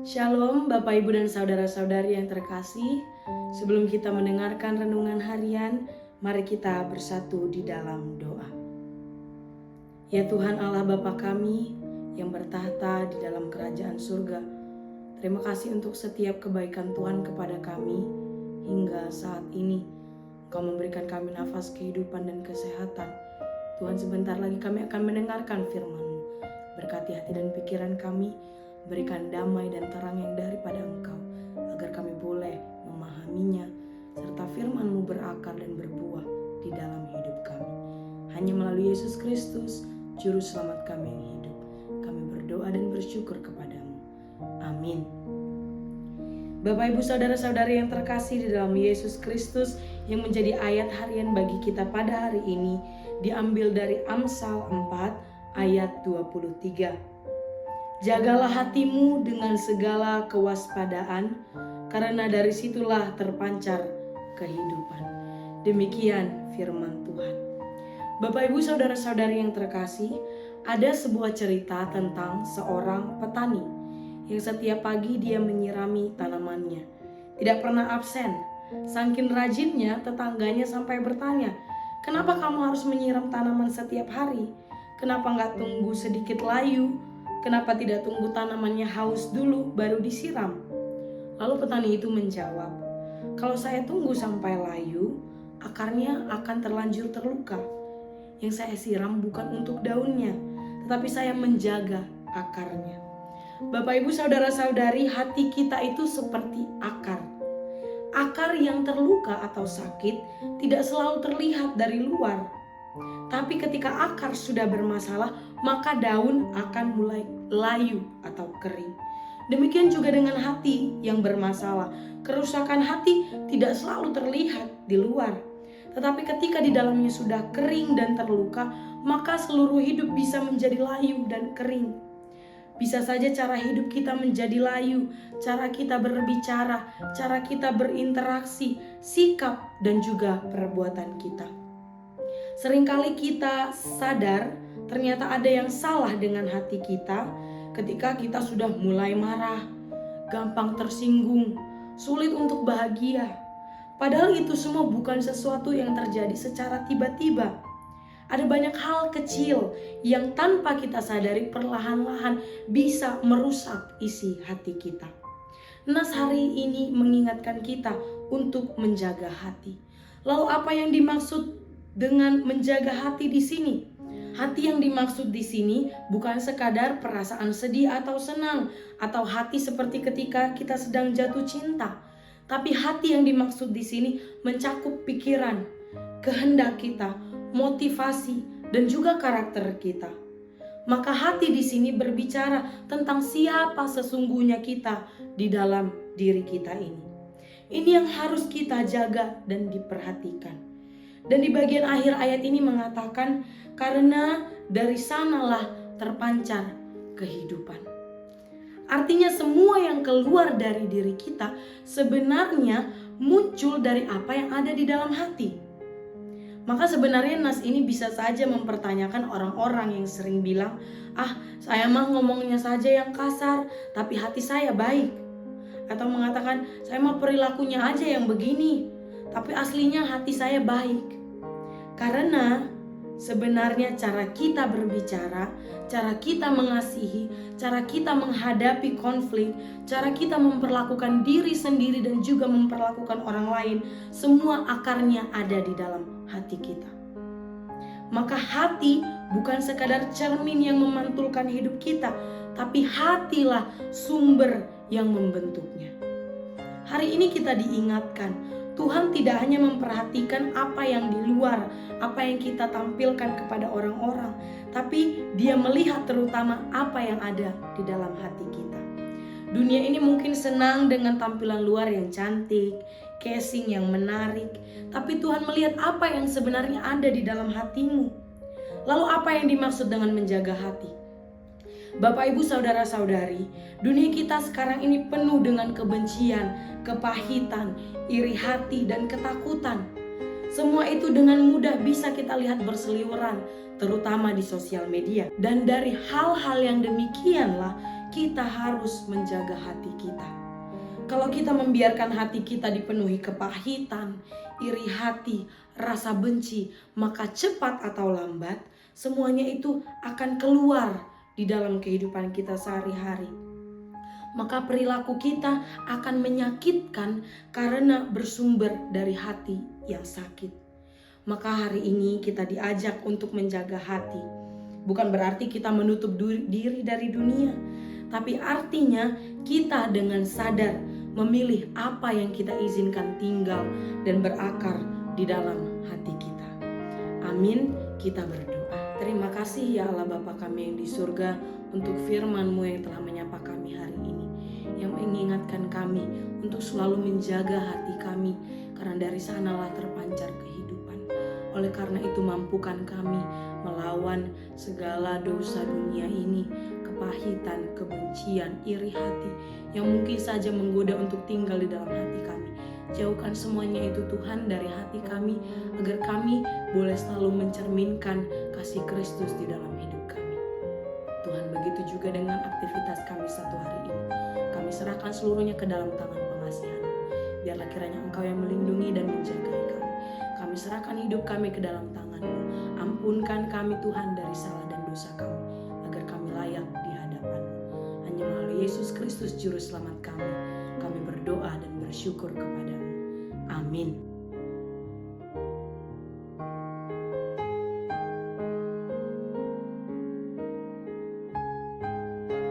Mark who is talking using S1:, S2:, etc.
S1: Shalom Bapak Ibu dan Saudara-saudari yang terkasih. Sebelum kita mendengarkan renungan harian, mari kita bersatu di dalam doa. Ya Tuhan Allah Bapa kami yang bertahta di dalam kerajaan surga, terima kasih untuk setiap kebaikan Tuhan kepada kami hingga saat ini. Engkau memberikan kami nafas kehidupan dan kesehatan. Tuhan, sebentar lagi kami akan mendengarkan firman-Mu. Berkati hati dan pikiran kami, berikan damai dan terang yang daripada Engkau, agar kami boleh memahaminya, serta firman-Mu berakar dan berbuah di dalam hidup kami. Hanya melalui Yesus Kristus, Juru Selamat kami yang hidup, kami berdoa dan bersyukur kepadamu. Amin. Bapak Ibu Saudara-saudari yang terkasih di dalam Yesus Kristus, yang menjadi ayat harian bagi kita pada hari ini diambil dari Amsal 4 ayat 23. Jagalah hatimu dengan segala kewaspadaan, karena dari situlah terpancar kehidupan. Demikian firman Tuhan. Bapak Ibu Saudara-saudari yang terkasih, ada sebuah cerita tentang seorang petani yang setiap pagi dia menyirami tanamannya. Tidak pernah absen. Saking rajinnya, tetangganya sampai bertanya, "Kenapa kamu harus menyiram tanaman setiap hari? Kenapa nggak tunggu sedikit layu? Kenapa tidak tunggu tanamannya haus dulu baru disiram?" Lalu petani itu menjawab, "Kalau saya tunggu sampai layu, akarnya akan terlanjur terluka. Yang saya siram bukan untuk daunnya, tetapi saya menjaga akarnya." Bapak Ibu Saudara-saudari, hati kita itu seperti akar. Akar yang terluka atau sakit tidak selalu terlihat dari luar. Tapi ketika akar sudah bermasalah, maka daun akan mulai layu atau kering. Demikian juga dengan hati yang bermasalah. Kerusakan hati tidak selalu terlihat di luar. Tetapi ketika di dalamnya sudah kering dan terluka, maka seluruh hidup bisa menjadi layu dan kering. Bisa saja cara hidup kita menjadi layu, cara kita berbicara, cara kita berinteraksi, sikap dan juga perbuatan kita. Seringkali kita sadar ternyata ada yang salah dengan hati kita ketika kita sudah mulai marah, gampang tersinggung, sulit untuk bahagia. Padahal itu semua bukan sesuatu yang terjadi secara tiba-tiba. Ada banyak hal kecil yang tanpa kita sadari perlahan-lahan bisa merusak isi hati kita. Nas hari ini mengingatkan kita untuk menjaga hati. Lalu apa yang dimaksud dengan menjaga hati di sini? Hati yang dimaksud di sini bukan sekadar perasaan sedih atau senang, atau hati seperti ketika kita sedang jatuh cinta. Tapi hati yang dimaksud di sini mencakup pikiran, kehendak kita, motivasi, dan juga karakter kita. Maka hati di sini berbicara tentang siapa sesungguhnya kita di dalam diri kita ini. Ini yang harus kita jaga dan diperhatikan. Dan di bagian akhir ayat ini mengatakan, karena dari sanalah terpancar kehidupan. Artinya semua yang keluar dari diri kita sebenarnya muncul dari apa yang ada di dalam hati. Maka sebenarnya nas ini bisa saja mempertanyakan orang-orang yang sering bilang, saya mah ngomongnya saja yang kasar, tapi hati saya baik. Atau mengatakan, saya mah perilakunya aja yang begini, tapi aslinya hati saya baik. Karena sebenarnya cara kita berbicara, cara kita mengasihi, cara kita menghadapi konflik, cara kita memperlakukan diri sendiri dan juga memperlakukan orang lain, semua akarnya ada di dalam hati kita. Maka hati bukan sekadar cermin yang memantulkan hidup kita, tapi hatilah sumber yang membentuknya. Hari ini kita diingatkan, Tuhan tidak hanya memperhatikan apa yang di luar, apa yang kita tampilkan kepada orang-orang, tapi Dia melihat terutama apa yang ada di dalam hati kita. Dunia ini mungkin senang dengan tampilan luar yang cantik, casing yang menarik, tapi Tuhan melihat apa yang sebenarnya ada di dalam hatimu. Lalu apa yang dimaksud dengan menjaga hati? Bapak Ibu Saudara-saudari, dunia kita sekarang ini penuh dengan kebencian, kepahitan, iri hati, dan ketakutan. Semua itu dengan mudah bisa kita lihat berseliweran, terutama di sosial media. Dan dari hal-hal yang demikianlah kita harus menjaga hati kita. Kalau kita membiarkan hati kita dipenuhi kepahitan, iri hati, rasa benci, maka cepat atau lambat semuanya itu akan keluar di dalam kehidupan kita sehari-hari. Maka perilaku kita akan menyakitkan karena bersumber dari hati yang sakit. Maka hari ini kita diajak untuk menjaga hati. Bukan berarti kita menutup diri dari dunia, tapi artinya kita dengan sadar memilih apa yang kita izinkan tinggal dan berakar di dalam hati kita. Amin, kita berdoa. Terima kasih ya Allah Bapa kami yang di surga untuk firman-Mu yang telah menyapa kami hari ini, yang mengingatkan kami untuk selalu menjaga hati kami, karena dari sanalah terpancar kehidupan. Oleh karena itu mampukan kami melawan segala dosa dunia ini, kepahitan, kebencian, iri hati yang mungkin saja menggoda untuk tinggal di dalam hati kami. Jauhkan semuanya itu Tuhan dari hati kami, agar kami boleh selalu mencerminkan kasih Kristus di dalam hidup kami. Tuhan, begitu juga dengan aktivitas kami satu hari ini. Kami serahkan seluruhnya ke dalam tangan pengasihan-Mu. Biarlah kiranya Engkau yang melindungi dan menjagai kami. Kami serahkan hidup kami ke dalam tangan-Mu. Ampunkan kami Tuhan dari salah dan dosa kami, agar kami layak di hadapan-Mu. Hanya melalui Yesus Kristus Juru Selamat kami berdoa dan bersyukur kepada-Mu. Amin.